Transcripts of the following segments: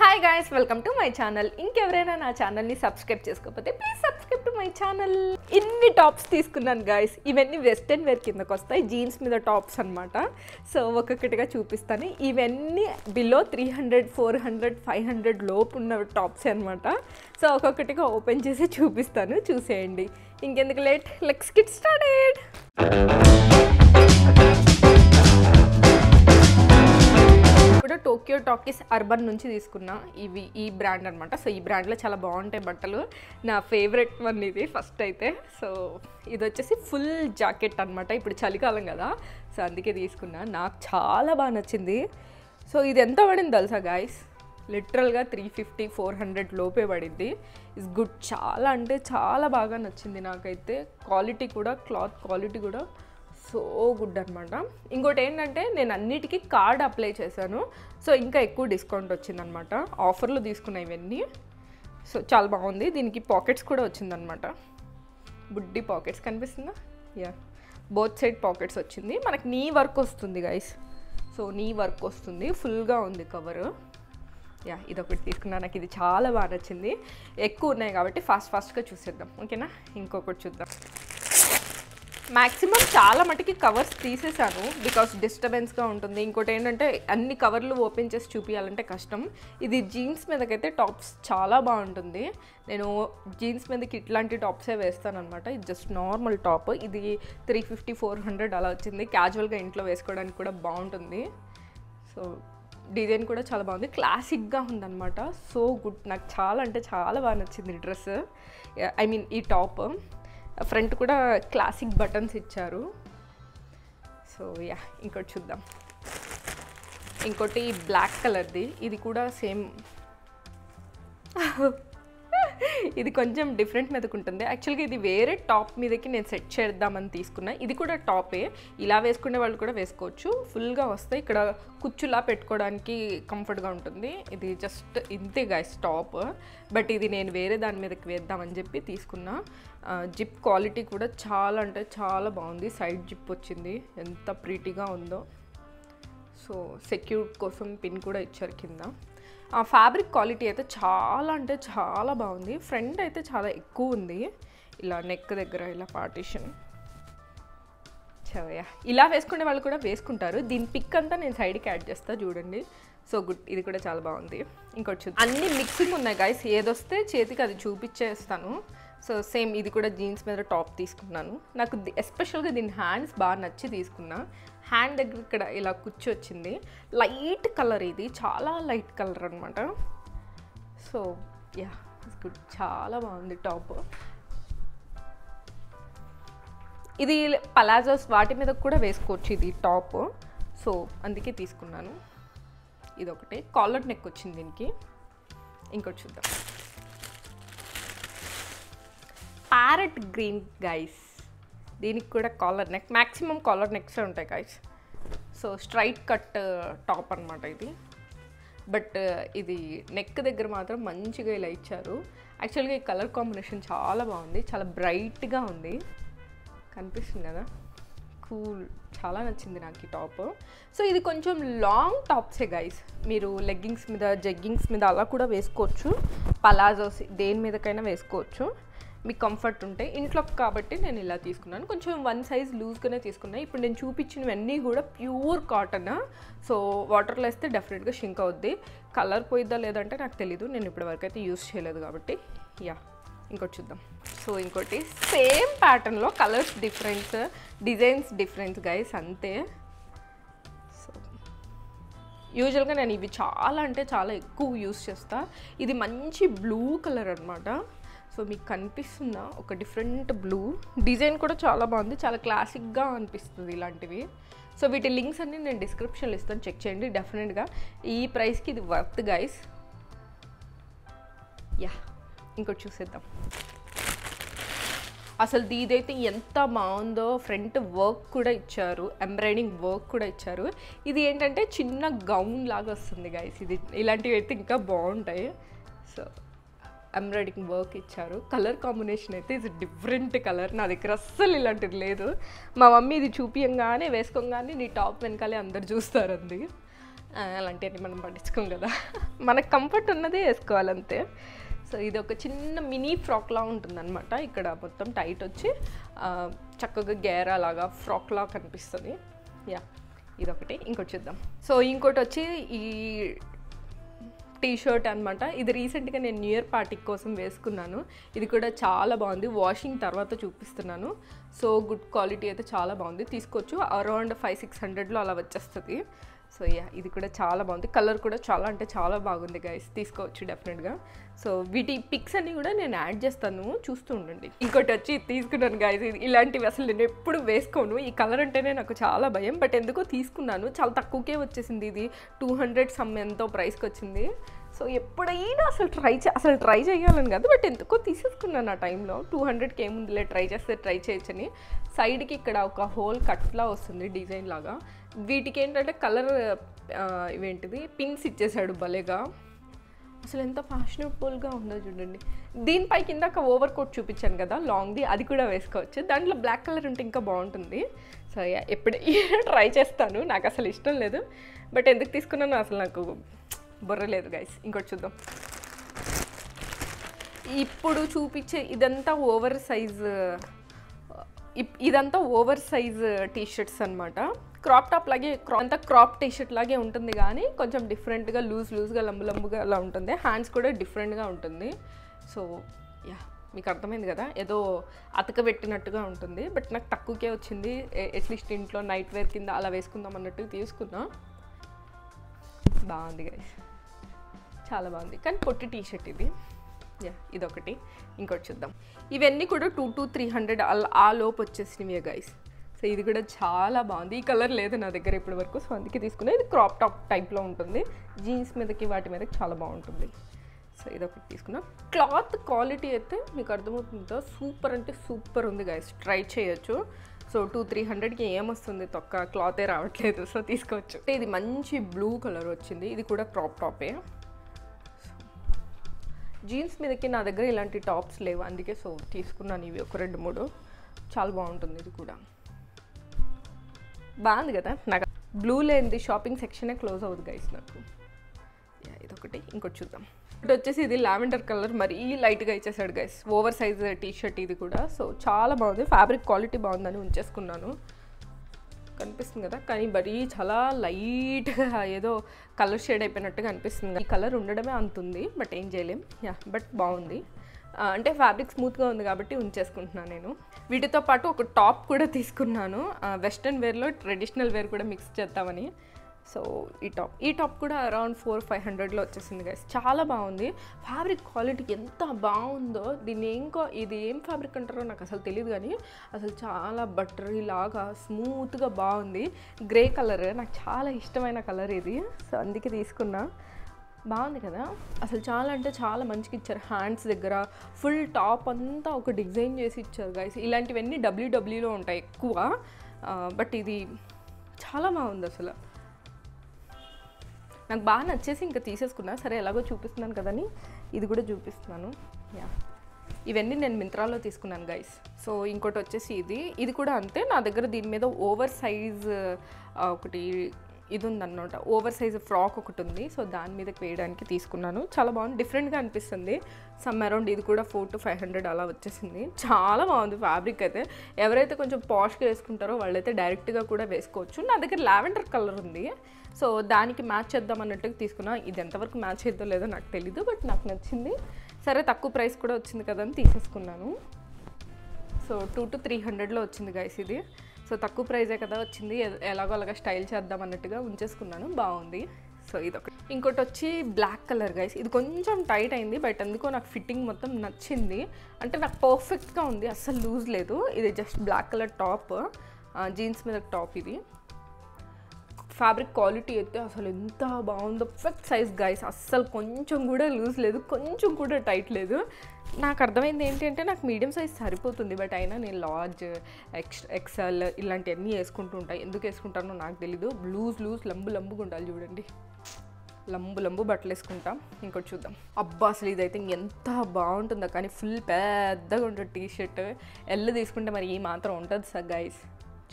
Hi guys, welcome to my channel. ఇంకెవరైనా నా channel ని సబ్స్క్రైబ్ చేసుకోకపోతే please subscribe to my channel. ఇన్ని టాప్స్ తీసుకున్నాను గైస్. ఇవన్నీ వెస్టర్న్ వేర్ కిందకి వస్తాయి, జీన్స్ మీద టాప్స్ అన్నమాట. సో ఒక్కొక్కటిగా చూపిస్తాను. ఇవన్నీ బిలో 300, 400, 500 లోపు ఉన్న టాప్స్ అన్నమాట. సో ఒక్కొక్కటిగా ఓపెన్ చేసి చూపిస్తాను, చూసేయండి. ఇంకెందుకు late, let's get started. Tokyo talkies urban నుంచి తీసుకున్నా. ఈ బ్రాండ్ అనమాట. సో ఈ బ్రాండ్లో చాలా బాగుంటాయి బట్టలు. నా ఫేవరెట్ వన్ ఇది ఫస్ట్ అయితే. సో ఇది వచ్చేసి ఫుల్ జాకెట్ అనమాట. ఇప్పుడు చలికాలం కదా, సో అందుకే తీసుకున్నా. నాకు చాలా బాగా నచ్చింది. సో ఇది ఎంత పడింది తెలుసా గాయస్? లిటరల్గా 350, 400 లోపే పడింది. It's good. చాలా అంటే చాలా బాగా నచ్చింది నాకైతే. క్వాలిటీ కూడా, క్లాత్ క్వాలిటీ కూడా సో గుడ్ అనమాట. ఇంకోటి ఏంటంటే నేను అన్నిటికీ కార్డ్ అప్లై చేశాను. సో ఇంకా ఎక్కువ డిస్కౌంట్ వచ్చిందనమాట. ఆఫర్లో తీసుకున్నా ఇవన్నీ. సో చాలా బాగుంది. దీనికి పాకెట్స్ కూడా వచ్చిందనమాట. బుడ్డి పాకెట్స్ కనిపిస్తుందా? యా, బోత్ సైడ్ పాకెట్స్ వచ్చింది. మనకి నీ వర్క్ వస్తుంది గైస్. సో నీ వర్క్ వస్తుంది, ఫుల్గా ఉంది కవర్. యా, ఇదొకటి తీసుకున్నా. నాకు ఇది చాలా బాగా నచ్చింది. ఎక్కువ ఉన్నాయి కాబట్టి ఫాస్ట్గా చూసేద్దాం, ఓకేనా? ఇంకొకటి చూద్దాం. మ్యాక్సిమం చాలా మటుకి కవర్స్ తీసేసాను, బికాస్ డిస్టర్బెన్స్గా ఉంటుంది. ఇంకోటి ఏంటంటే అన్ని కవర్లు ఓపెన్ చేసి చూపించాలంటే కష్టం. ఇది జీన్స్ మీదకైతే టాప్స్ చాలా బాగుంటుంది. నేను జీన్స్ మీదకి ఇట్లాంటి టాప్సే వేస్తానమాట. ఇది జస్ట్ నార్మల్ టాప్. ఇది 350, 400 అలా వచ్చింది. క్యాజువల్గా ఇంట్లో వేసుకోవడానికి కూడా బాగుంటుంది. సో డిజైన్ కూడా చాలా బాగుంది, క్లాసిక్గా ఉందన్నమాట. So good. నాకు చాలా అంటే చాలా బాగా నచ్చింది ఈ డ్రెస్. ఐ మీన్ ఈ టాప్. ఫ్రంట్ కూడా క్లాసిక్ బటన్స్ ఇచ్చారు. సో యా, ఇంకోటి చూద్దాం. ఇంకోటి బ్లాక్ కలర్ది. ఇది కూడా సేమ్. ఇది కొంచెం డిఫరెంట్ మీదకి ఉంటుంది. యాక్చువల్గా ఇది వేరే టాప్ మీదకి నేను సెట్ చేద్దామని తీసుకున్నా. ఇది కూడా టాపే, ఇలా వేసుకునే వాళ్ళు కూడా వేసుకోవచ్చు. ఫుల్గా వస్తాయి. ఇక్కడ కుచ్చులా పెట్టుకోవడానికి కంఫర్ట్గా ఉంటుంది. ఇది జస్ట్ ఇంతే గైస్ టాప్. బట్ ఇది నేను వేరే దాని మీదకి వేద్దామని చెప్పి తీసుకున్నా. జిప్ క్వాలిటీ కూడా చాలా అంటే చాలా బాగుంది. సైడ్ జిప్ వచ్చింది, ఎంత ప్రీటీగా ఉందో. సో సెక్యూర్ కోసం పిన్ కూడా ఇచ్చారు కింద. ఆ ఫ్యాబ్రిక్ క్వాలిటీ అయితే చాలా అంటే చాలా బాగుంది. ఫ్రంట్ అయితే చాలా ఎక్కువ ఉంది. ఇలా నెక్ దగ్గర ఇలా పార్టీషన్. చవయ్యా, ఇలా వేసుకునే వాళ్ళు కూడా వేసుకుంటారు. దీని పిక్ అంతా నేను సైడ్కి యాడ్ చేస్తా, చూడండి. So good. ఇది కూడా చాలా బాగుంది. ఇంకోటి చూద్దాం. అన్ని మిక్సింగ్ ఉన్నాయి గైస్. ఏదొస్తే చేతికి అది చూపించేస్తాను. సో సేమ్ ఇది కూడా జీన్స్ మీద టాప్ తీసుకున్నాను. నాకు ఎస్పెషల్గా దీని హ్యాండ్స్ బాగా నచ్చి తీసుకున్నా. హ్యాండ్ దగ్గర ఇక్కడ ఇలా కుచ్చి వచ్చింది. లైట్ కలర్, ఇది చాలా లైట్ కలర్ అనమాట. So yeah, it's good. చాలా బాగుంది టాప్. ఇది పలాజోస్ వాటి మీద కూడా వేసుకోవచ్చు ఇది టాప్. సో అందుకే తీసుకున్నాను. ఇదొకటి. కాలర్ నెక్ వచ్చింది దీనికి. ఇంకోటి చూద్దాం. Parrot green guys. దీనికి కూడా collar neck. Maximum collar necks ఉంటాయి guys. So straight cut top అనమాట ఇది. బట్ ఇది నెక్ దగ్గర మాత్రం మంచిగా ఇలా ఇచ్చారు. యాక్చువల్గా ఈ కలర్ కాంబినేషన్ చాలా బాగుంది, చాలా బ్రైట్గా ఉంది. కనిపిస్తుంది కదా, కూల్. చాలా నచ్చింది నాకు ఈ టాప్. సో ఇది కొంచెం లాంగ్ టాప్సే గైస్. మీరు లెగ్గింగ్స్ మీద, జగ్గింగ్స్ మీద అలా కూడా వేసుకోవచ్చు. పలాజోస్ దేని మీదకైనా వేసుకోవచ్చు, మీకు కంఫర్ట్ ఉంటే. ఇంట్లో కాబట్టి నేను ఇలా తీసుకున్నాను. కొంచెం 1 సైజ్ లూజ్గానే తీసుకున్నాను. ఇప్పుడు నేను చూపించినవన్నీ కూడా ప్యూర్ కాటన్. సో వాటర్లో వేస్తే డెఫినెట్గా షింక్ అవుద్ది. కలర్ పోయిద్దా లేదంటే నాకు తెలీదు, నేను ఇప్పటివరకు అయితే యూజ్ చేయలేదు కాబట్టి. యా, ఇంకోటి చూద్దాం. సో ఇంకోటి సేమ్ ప్యాటర్న్లో colours difference, designs difference guys, అంతే. సో యూజువల్గా నేను ఇవి చాలా అంటే చాలా ఎక్కువ యూజ్ చేస్తా. ఇది మంచి బ్లూ కలర్ అనమాట. సో మీకు కనిపిస్తుందా? ఒక డిఫరెంట్ బ్లూ. డిజైన్ కూడా చాలా బాగుంది, చాలా క్లాసిక్గా అనిపిస్తుంది ఇలాంటివి. సో వీటి లింక్స్ అన్నీ నేను డిస్క్రిప్షన్లో ఇస్తాను, చెక్ చేయండి డెఫినెట్గా. ఈ ప్రైస్కి ఇది వర్త్ గైస్. యా, ఇంకోటి చూసేద్దాం. అసలు ఇదైతే ఎంత బాగుందో. ఫ్రంట్ వర్క్ కూడా ఇచ్చారు, ఎంబ్రాయిడింగ్ వర్క్ కూడా ఇచ్చారు. ఇది ఏంటంటే చిన్న గౌన్ లాగా వస్తుంది గైస్. ఇది ఇలాంటివి అయితే ఇంకా బాగుంటాయి. సో ఎంబ్రాయిడింగ్ వర్క్ ఇచ్చారు. కలర్ కాంబినేషన్ అయితే ఇది డిఫరెంట్ కలర్. నా దగ్గర అస్సలు ఇలాంటిది లేదు. మా మమ్మీ ఇది చూపించగానే వేసుకోగానే నీ టాప్ వెనకాలే అందరు చూస్తారు అంది. అలాంటివన్నీ మనం పట్టించుకోం కదా, మనకు కంఫర్ట్ ఉన్నదే వేసుకోవాలంతే. సో ఇది ఒక చిన్న మినీ ఫ్రాక్లా ఉంటుందన్నమాట. ఇక్కడ మొత్తం టైట్ వచ్చి చక్కగా గేరా లాగా ఫ్రాక్లా కనిపిస్తుంది. యా, ఇదొకటి. ఇంకోటి చూద్దాం. సో ఇంకోటి వచ్చి ఈ టీ షర్ట్ అనమాట. ఇది రీసెంట్గా నేను న్యూ ఇయర్ పార్టీ కోసం వేసుకున్నాను. ఇది కూడా చాలా బాగుంది. వాషింగ్ తర్వాత చూపిస్తున్నాను. సో గుడ్ క్వాలిటీ అయితే చాలా బాగుంది. తీసుకోవచ్చు, అరౌండ్ 500-600లో అలా వచ్చేస్తుంది. సో యా, ఇది కూడా చాలా బాగుంది. కలర్ కూడా చాలా అంటే చాలా బాగుంది గైస్, తీసుకోవచ్చు డెఫినెట్గా. సో వీటి పిక్స్ అన్నీ కూడా నేను యాడ్ చేస్తాను, చూస్తూ ఉండండి. ఇంకోటి వచ్చి తీసుకున్నాను గైస్. ఇలాంటివి అసలు నేను ఎప్పుడు వేసుకోను. ఈ కలర్ అంటేనే నాకు చాలా భయం, బట్ ఎందుకో తీసుకున్నాను. చాలా తక్కువకే వచ్చేసింది. ఇది 200 సమ్ ఎంతో ప్రైస్కి వచ్చింది. సో ఎప్పుడైనా అసలు ట్రై చేయాలని కాదు, బట్ ఎందుకో తీసేసుకున్నాను ఆ టైంలో. 200కి ఏముందిలే, ట్రై చేస్తే ట్రై చేయొచ్చని. సైడ్కి ఇక్కడ ఒక హోల్ కట్లా వస్తుంది డిజైన్ లాగా. వీటికి ఏంటంటే కలర్ ఇవేంటిది పిన్స్ ఇచ్చేసాడు భలేగా. అసలు ఎంత ఫ్యాషనబుల్గా ఉందో చూడండి. దీనిపై కింద ఓవర్ కోట్ చూపించాను కదా లాంగ్ది, అది కూడా వేసుకోవచ్చు. దాంట్లో బ్లాక్ కలర్ ఉంటే ఇంకా బాగుంటుంది. సో ఎప్పుడైనా ట్రై చేస్తాను. నాకు అసలు ఇష్టం లేదు, బట్ ఎందుకు తీసుకున్నానో అసలు నాకు బుర్రలేదు గైస్. ఇంకోటి చూద్దాం. ఇప్పుడు చూపించే ఇదంతా ఓవర్ సైజ్ టీషర్ట్స్ అనమాట. క్రాప్ టాప్ లాగే, అంతా క్రాప్ టీషర్ట్ లాగే ఉంటుంది, కానీ కొంచెం డిఫరెంట్గా లూజ్గా లంబుగా అలా ఉంటుంది. హ్యాండ్స్ కూడా డిఫరెంట్గా ఉంటుంది. సో యా, మీకు అర్థమైంది కదా, ఏదో అతకబెట్టినట్టుగా ఉంటుంది. బట్ నాకు తక్కువకే వచ్చింది. అట్లీస్ట్ ఇంట్లో నైట్ వేర్ కింద అలా వేసుకుందాం అన్నట్టు తీసుకున్నా. బాగుంది గైస్, చాలా బాగుంది. కానీ పొట్టి టీషర్ట్ ఇది. యా, ఇదొకటి. ఇంకోటి చూద్దాం. ఇవన్నీ కూడా 200-300 ఆ లోపు వచ్చేసినవి గైస్. సో ఇది కూడా చాలా బాగుంది. ఈ కలర్ లేదు నా దగ్గర ఇప్పటి వరకు, సో అందుకే తీసుకున్నా. ఇది క్రాప్ టాప్ టైప్లో ఉంటుంది. జీన్స్ మీదకి వాటి మీదకి చాలా బాగుంటుంది. సో ఇదొకటి తీసుకున్నా. క్లాత్ క్వాలిటీ అయితే మీకు అర్థమవుతుందో సూపర్ అంటే సూపర్ ఉంది గైస్, ట్రై చేయొచ్చు. సో 200-300కి ఏమొస్తుంది, తొక్క క్లాతే రావట్లేదు. సో తీసుకోవచ్చు. ఇది మంచి బ్లూ కలర్ వచ్చింది. ఇది కూడా క్రాప్ టాపే. జీన్స్ మీదకి నా దగ్గర ఇలాంటి టాప్స్ లేవు, అందుకే సో తీసుకున్నాను ఇవి ఒక 2-3. చాలా బాగుంటుంది. ఇది కూడా బాగుంది కదా. నాకు బ్లూ లేనిది షాపింగ్ సెక్షనే క్లోజ్ అవుతుంది గైస్ నాకు. ఇదొకటి. ఇంకోటి చూద్దాం. ఇటు వచ్చేసి ఇది లావెండర్ కలర్, మరీ లైట్గా ఇచ్చేసాడు guys. Over size T shirt ఇది కూడా. సో చాలా బాగుంది. ఫ్యాబ్రిక్ క్వాలిటీ బాగుందని ఉంచేసుకున్నాను. కనిపిస్తుంది కదా, కానీ మరీ చాలా లైట్గా ఏదో కలర్ షేడ్ అయిపోయినట్టుగా అనిపిస్తుంది. ఈ కలర్ ఉండడమే అంతుంది, బట్ ఏం చేయలేం. యా, బట్ బాగుంది. అంటే ఫ్యాబ్రిక్ స్మూత్గా ఉంది కాబట్టి ఉంచేసుకుంటున్నాను నేను. వీటితో పాటు ఒక టాప్ కూడా తీసుకున్నాను. వెస్ట్రన్ వేర్లో ట్రెడిషనల్ వేర్ కూడా మిక్స్ చేద్దామని. సో ఈ టాప్ కూడా అరౌండ్ 400-500లో వచ్చేసింది గైస్. చాలా బాగుంది. ఫ్యాబ్రిక్ క్వాలిటీ ఎంత బాగుందో. ఇది ఏం ఫ్యాబ్రిక్ అంటారో నాకు అసలు తెలియదు, కానీ అసలు చాలా బటరీ లాగా స్మూత్గా బాగుంది. గ్రే కలర్ నాకు చాలా ఇష్టమైన కలర్ ఇది. సో అందుకే తీసుకున్నా. బాగుంది కదా. అసలు చాలా అంటే చాలా మంచిగా ఇచ్చారు. హ్యాండ్స్ దగ్గర ఫుల్ టాప్ అంతా ఒక డిజైన్ చేసి ఇచ్చారు గైస్. ఇలాంటివన్నీ WWలో ఉంటాయి ఎక్కువ, బట్ ఇది చాలా బాగుంది. అసలు నాకు బాగా నచ్చేసి ఇంకా తీసేసుకున్నా. సరే ఎలాగో చూపిస్తున్నాను కదని ఇది కూడా చూపిస్తున్నాను. యా, ఇవన్నీ నేను మింత్రాలో తీసుకున్నాను గైస్. సో ఇంకోటి వచ్చేసి ఇది కూడా అంతే. నా దగ్గర దీని మీద ఓవర్ సైజ్ ఒకటి ఇది ఉందన్నమాట. ఓవర్ సైజ్ ఫ్రాక్ ఒకటి ఉంది. సో దాని మీదకి వేయడానికి తీసుకున్నాను. చాలా బాగుంది, డిఫరెంట్గా అనిపిస్తుంది. సమ్ అరౌండ్ ఇది కూడా 400-500 అలా వచ్చేసింది. చాలా బాగుంది ఫ్యాబ్రిక్ అయితే. ఎవరైతే కొంచెం పాష్గా వేసుకుంటారో వాళ్ళైతే డైరెక్ట్గా కూడా వేసుకోవచ్చు. నా దగ్గర లావెండర్ కలర్ ఉంది, సో దానికి మ్యాచ్ చేద్దాం అన్నట్టుగా తీసుకున్నా. ఇది ఎంతవరకు మ్యాచ్ చేద్దో లేదో నాకు తెలీదు, బట్ నాకు నచ్చింది. సరే తక్కువ ప్రైస్ కూడా వచ్చింది కదా అని తీసేసుకున్నాను. సో 200-300లో వచ్చింది గైస్ ఇది. సో తక్కువ ప్రైజే కదా వచ్చింది, ఎలాగో అలాగా స్టైల్ చేద్దాం అన్నట్టుగా ఉంచేసుకున్నాను. బాగుంది. సో ఇదొకటి. ఇంకోటి వచ్చి బ్లాక్ కలర్ గైస్. ఇది కొంచెం టైట్ అయింది, బట్ ఎందుకో నాకు ఫిట్టింగ్ మొత్తం నచ్చింది. అంటే నాకు పర్ఫెక్ట్గా ఉంది, అస్సలు లూజ్ లేదు. ఇది just black colour top, jeans మీద టాప్. ఇది ఫ్యాబ్రిక్ క్వాలిటీ అయితే అసలు ఎంత బాగుందో. Perfect size guys. అస్సలు కొంచెం కూడా లూజ్ లేదు, కొంచెం కూడా టైట్ లేదు. నాకు అర్థమైంది ఏంటంటే నాకు మీడియం సైజ్ సరిపోతుంది, బట్ అయినా నేను లార్జ్, ఎక్సెల్ ఇలాంటివన్నీ వేసుకుంటూ ఉంటాయి. ఎందుకు వేసుకుంటానో నాకు తెలీదు. లూజ్ లంబుగా ఉండాలి చూడండి. లంబు బట్టలు వేసుకుంటాం. ఇంకోటి చూద్దాం. అబ్బా అసలు ఇదైతే ఎంత బాగుంటుందో, కానీ ఫుల్ పెద్దగా ఉంటుంది టీ షర్ట్. ఎల్ తీసుకుంటే మరి ఈ మాత్రం ఉంటుంది సార్ గైస్.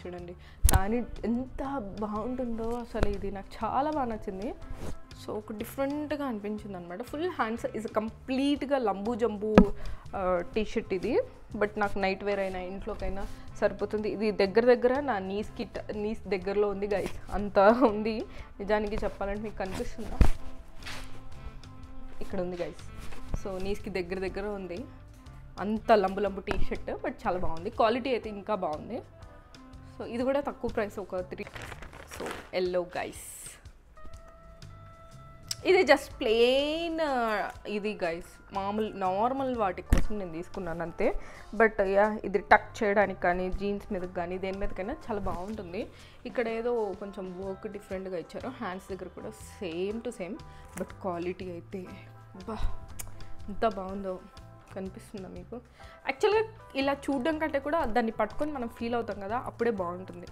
చూడండి. కానీ ఎంత బాగుంటుందో అసలు, ఇది నాకు చాలా బాగా నచ్చింది. సో ఒక డిఫరెంట్గా అనిపించింది అనమాట. ఫుల్ హ్యాండ్స్ ఇస్ కంప్లీట్గా లంబూ జంబూ టీషర్ట్ ఇది. బట్ నాకు నైట్ వేర్ అయినా ఇంట్లోకైనా సరిపోతుంది. ఇది దగ్గర నా నీస్ దగ్గరలో ఉంది గైస్, అంత ఉంది. నిజానికి చెప్పాలంటే మీకు కనిపిస్తుందా, ఇక్కడ ఉంది గైస్. సో నీస్కి దగ్గర ఉంది. అంత లంబు టీషర్ట్, బట్ చాలా బాగుంది. క్వాలిటీ అయితే ఇంకా బాగుంది. సో ఇది కూడా తక్కువ ప్రైస్, ఒక 3. సో ఎల్లో గైస్, ఇది జస్ట్ ప్లెయిన్ ఇది గైస్, మామూలు నార్మల్ వాటి కోసం నేను తీసుకున్నాను అంతే. బట్ ఇది టక్ చేయడానికి కానీ జీన్స్ మీదకి కానీ దేని మీదకైనా చాలా బాగుంటుంది. ఇక్కడ ఏదో కొంచెం వర్క్ డిఫరెంట్గా ఇచ్చారు. హ్యాండ్స్ దగ్గర కూడా same to same. But quality అయితే బా ఎంత బాగుందో, కనిపిస్తుందా మీకు? యాక్చువల్గా ఇలా చూడడం కంటే కూడా దాన్ని పట్టుకొని మనం ఫీల్ అవుతాం కదా, అప్పుడే బాగుంటుంది.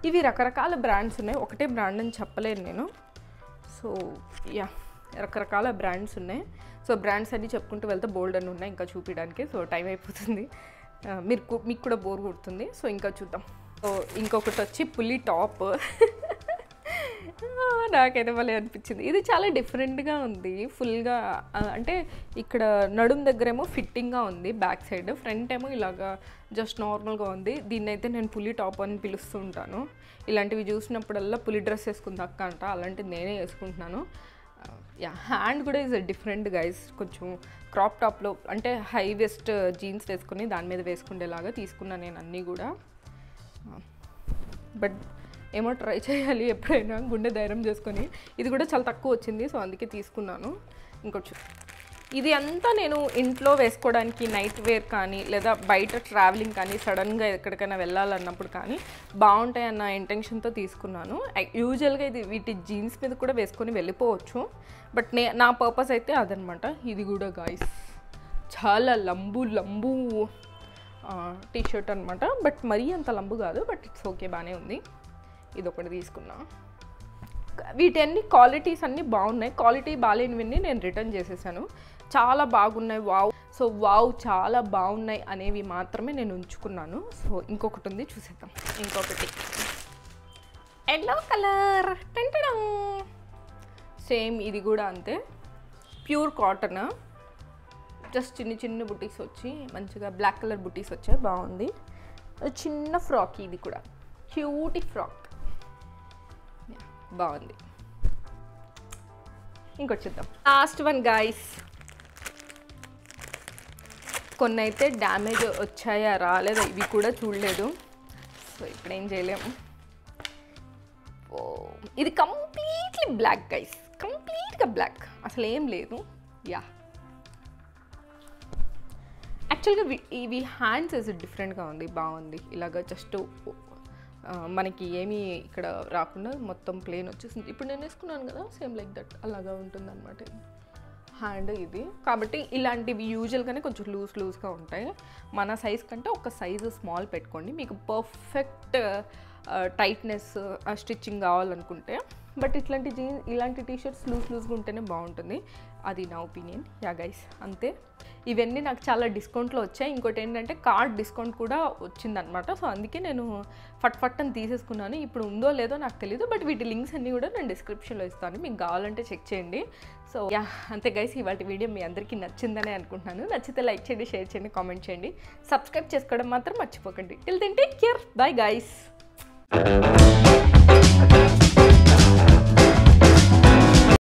ఇవి రకరకాల బ్రాండ్స్ ఉన్నాయి, ఒకటే బ్రాండ్ అని చెప్పలేను నేను. సో రకరకాల బ్రాండ్స్ ఉన్నాయి. సో బ్రాండ్స్ అన్నీ చెప్పుకుంటూ వెళ్తే బోల్డ్ అని ఉన్నాయి ఇంకా చూపించడానికి. సో టైం అయిపోతుంది, మీకు కూడా బోర్ కొడుతుంది. సో ఇంకా చూద్దాం. సో ఇంకొకటి వచ్చి పులి టాప్. నాకైతే భలే అనిపించింది. ఇది చాలా డిఫరెంట్గా ఉంది. ఫుల్గా అంటే ఇక్కడ నడుం దగ్గరేమో ఫిట్టింగ్గా ఉంది బ్యాక్ సైడ్, ఫ్రంట్ ఏమో ఇలాగా జస్ట్ నార్మల్గా ఉంది. దీన్ని అయితే నేను పులి టాప్ అని పిలుస్తూ ఉంటాను. ఇలాంటివి చూసినప్పుడల్లా పులి డ్రెస్ వేసుకుంది అక్క అంట, అలాంటిది నేనే వేసుకుంటున్నాను. హ్యాండ్ కూడా ఈజ్ డిఫరెంట్ గైస్. కొంచెం క్రాప్ టాప్లో అంటే హై వెస్ట్ జీన్స్ వేసుకొని దాని మీద వేసుకునేలాగా తీసుకున్నాను నేను అన్నీ కూడా. బట్ ఏమో ట్రై చేయాలి ఎప్పుడైనా, గుండె ధైర్యం చేసుకొని. ఇది కూడా చాలా తక్కువ వచ్చింది, సో అందుకే తీసుకున్నాను. ఇంకొచ్చు ఇది అంతా నేను ఇంట్లో వేసుకోవడానికి నైట్ వేర్ కానీ లేదా బయట ట్రావెలింగ్ కానీ సడన్గా ఎక్కడికైనా వెళ్ళాలన్నప్పుడు కానీ బాగుంటాయన్న ఇంటెన్షన్తో తీసుకున్నాను. యూజువల్గా ఇది వీటి జీన్స్ మీద కూడా వేసుకొని వెళ్ళిపోవచ్చు. బట్ నా పర్పస్ అయితే అదనమాట. ఇది కూడా గాయ్స్ చాలా లంబు టీషర్ట్ అనమాట. బట్ మరీ అంత లంబు కాదు, బట్ ఇట్స్ ఓకే, బాగానే ఉంది. ఇది ఒకటి తీసుకున్నా. వీటన్ని క్వాలిటీస్ అన్నీ బాగున్నాయి. క్వాలిటీ బాగాలేనివన్నీ నేను రిటర్న్ చేసేసాను. చాలా బాగున్నాయి, వావ్. సో వావ్ చాలా బాగున్నాయి అనేవి మాత్రమే నేను ఉంచుకున్నాను. సో ఇంకొకటి ఉంది, చూసేద్దాం. ఇంకొకటి ఎల్లో కలర్, సేమ్ ఇది కూడా అంతే, ప్యూర్ కాటన్. జస్ట్ చిన్న బుటీస్ వచ్చి మంచిగా బ్లాక్ కలర్ బుటీస్ వచ్చాయి, బాగుంది. చిన్న ఫ్రాక్, ఇది కూడా క్యూటీ ఫ్రాక్, బాగుంది. ఇంకొచ్చి చూద్దాం. Last one guy's. కొన్ని అయితే డ్యామేజ్ వచ్చాయా రాలేదా ఇవి కూడా చూడలేదు. సో ఇప్పుడు ఏం చేయలేము. ఇది కంప్లీట్లీ బ్లాక్ గైస్, కంప్లీట్గా బ్లాక్, అసలు ఏం లేదు. యాక్చువల్గా ఇవి హ్యాండ్స్ ఇస్ డిఫరెంట్గా ఉంది, బాగుంది. ఇలాగ జస్ట్ మనకి ఏమీ ఇక్కడ రాకుండా మొత్తం ప్లేన్ వచ్చేసింది. ఇప్పుడు నేను వేసుకున్నాను కదా, సేమ్ లైక్ దట్ అలాగా ఉంటుంది అనమాట హ్యాండ్ ఇది. కాబట్టి ఇలాంటివి యూజువల్గానే కొంచెం లూజ్గా ఉంటాయి. మన సైజ్ కంటే ఒక సైజు స్మాల్ పెట్టుకోండి, మీకు పర్ఫెక్ట్ టైట్నెస్ స్టిచ్చింగ్ కావాలనుకుంటే. బట్ ఇలాంటి టీషర్ట్స్ లూజ్గా ఉంటేనే బాగుంటుంది, అది నా ఒపీనియన్. గైస్ అంతే. ఇవన్నీ నాకు చాలా డిస్కౌంట్లో వచ్చాయి. ఇంకోటి ఏంటంటే కార్డ్ డిస్కౌంట్ కూడా వచ్చిందనమాట. సో అందుకే నేను ఫట్ అని తీసేసుకున్నాను. ఇప్పుడు ఉందో లేదో నాకు తెలీదు, బట్ వీటి లింక్స్ అన్నీ కూడా నేను డిస్క్రిప్షన్లో ఇస్తాను, మీకు కావాలంటే చెక్ చేయండి. సో అంతే గైస్, ఇవాళ వీడియో మీ అందరికీ నచ్చిందనే అనుకుంటున్నాను. నచ్చితే లైక్ చేయండి, షేర్ చేయండి, కామెంట్ చేయండి, సబ్స్క్రైబ్ చేసుకోవడం మాత్రం మర్చిపోకండి. Till then take care, bye guys.